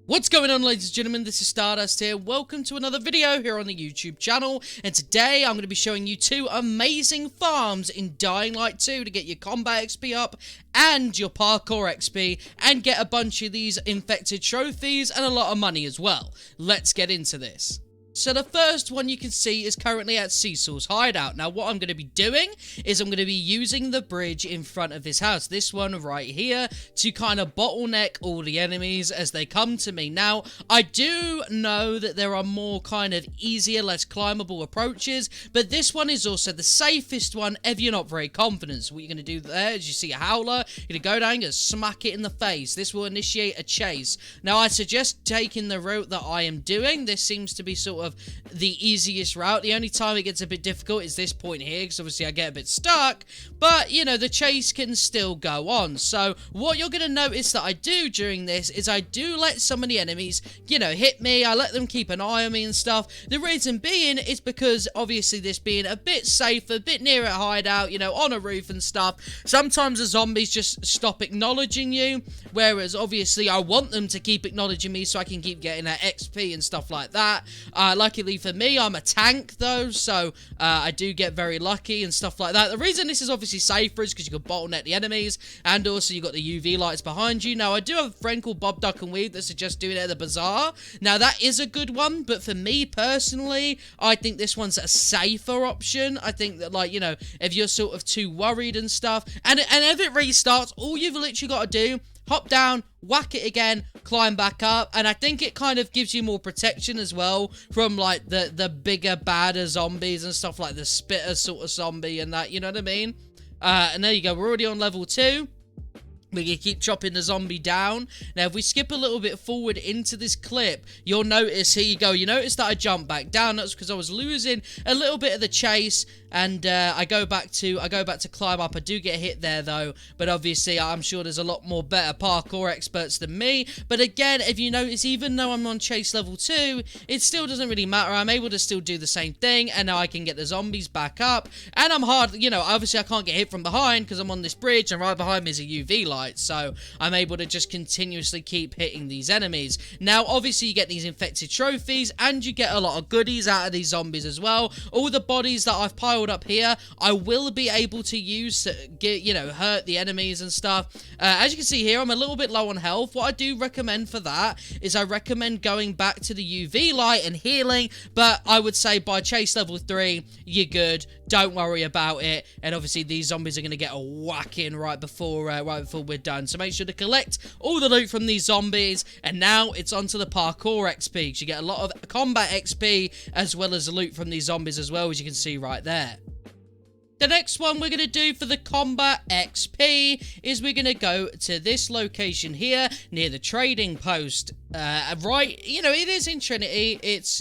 What's going on, ladies and gentlemen? This is Stardust here. Welcome to another video here on the YouTube channel. And today I'm going to be showing you two amazing farms in Dying Light 2 to get your combat XP up and your parkour XP and get a bunch of these infected trophies and a lot of money as well. Let's get into this. So the first one you can see is currently at Cecil's hideout. Now what I'm going to be doing is I'm going to be using the bridge in front of his house, this one right here, to kind of bottleneck all the enemies as they come to me. Now I do know that there are more kind of easier, less climbable approaches, but this one is also the safest one if you're not very confident. So what you're going to do there is you see a howler, you're going to go down and smack it in the face. This will initiate a chase. Now I suggest taking the route that I am doing. This seems to be sort of the easiest route. The only time it gets a bit difficult is this point here, because obviously I get a bit stuck, but you know, the chase can still go on. So what you're going to notice that I do during this is I do let some of the enemies, you know, hit me. I let them keep an eye on me and stuff. The reason being is because obviously this being a bit safer, a bit nearer a hideout, you know, on a roof and stuff, sometimes the zombies just stop acknowledging you, whereas obviously I want them to keep acknowledging me so I can keep getting that XP and stuff like that. Luckily for me, I'm a tank though, so I do get very lucky and stuff like that. The reason this is obviously safer is because you can bottleneck the enemies, and also you got the UV lights behind you. Now I do have a friend called Bob Duck and Weave that suggests doing it at the bazaar. Now that is a good one, but for me personally, I think this one's a safer option. I think that, like, you know, if you're sort of too worried and stuff, and if it restarts, all you've literally got to do, hop down, whack it again, climb back up, and I think it kind of gives you more protection as well from, like, the bigger, badder zombies and stuff, like the spitter sort of zombie and that, you know what I mean? And there you go, we're already on level 2. We can keep chopping the zombie down. Now, if we skip a little bit forward into this clip, you'll notice, here you go, you notice that I jumped back down. That's because I was losing a little bit of the chase, and I go back to climb up. I do get hit there, though, but obviously, I'm sure there's a lot more better parkour experts than me. But again, if you notice, even though I'm on chase level 2, it still doesn't really matter. I'm able to still do the same thing, and now I can get the zombies back up, and I'm hard, you know, obviously, I can't get hit from behind because I'm on this bridge, and right behind me is a UV light. So I'm able to just continuously keep hitting these enemies. Now obviously you get these infected trophies, and you get a lot of goodies out of these zombies as well. All the bodies that I've piled up here, I will be able to use to get, you know, hurt the enemies and stuff. As you can see here, I'm a little bit low on health. What I do recommend for that is I recommend going back to the UV light and healing, but I would say by chase level 3 you're good. Don't worry about it. And obviously these zombies are going to get a whack in right before we're done. So make sure to collect all the loot from these zombies. And now it's onto the parkour XP. You get a lot of combat XP as well as loot from these zombies as well, as you can see right there. The next one we're going to do for the combat XP is we're going to go to this location here near the trading post. Right, you know, it is in Trinity. It's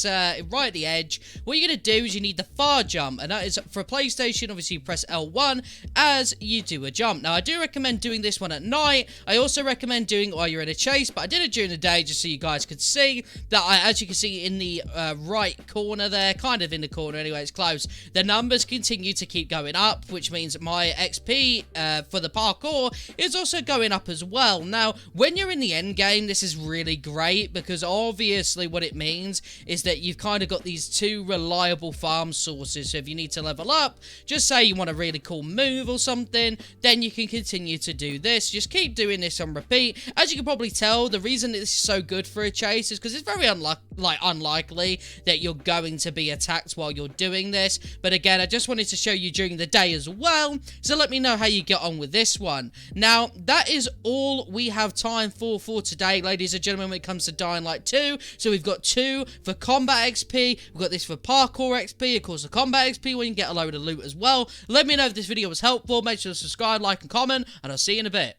right at the edge. What you're going to do is you need the far jump, and that is for a PlayStation. Obviously, you press L1 as you do a jump. Now, I do recommend doing this one at night. I also recommend doing it while you're in a chase, but I did it during the day just so you guys could see that. As you can see in the right corner there, kind of in the corner anyway, it's close, the numbers continue to keep going up, which means my XP for the parkour is also going up as well. Now, when you're in the end game, this is really great, because obviously what it means is that you've kind of got these two reliable farm sources. So if you need to level up, just say you want a really cool move or something, then you can continue to do this. Just keep doing this on repeat. As you can probably tell, the reason that this is so good for a chase is because it's very unlikely that you're going to be attacked while you're doing this. But again, I just wanted to show you during the day as well, so let me know how you get on with this one. Now, that is all we have time for today, ladies and gentlemen, when it comes to Dying Light 2. So we've got 2 for combat XP, we've got this for parkour XP, of course the combat XP where you can get a load of loot as well. Let me know if this video was helpful. Make sure to subscribe, like and comment, and I'll see you in a bit.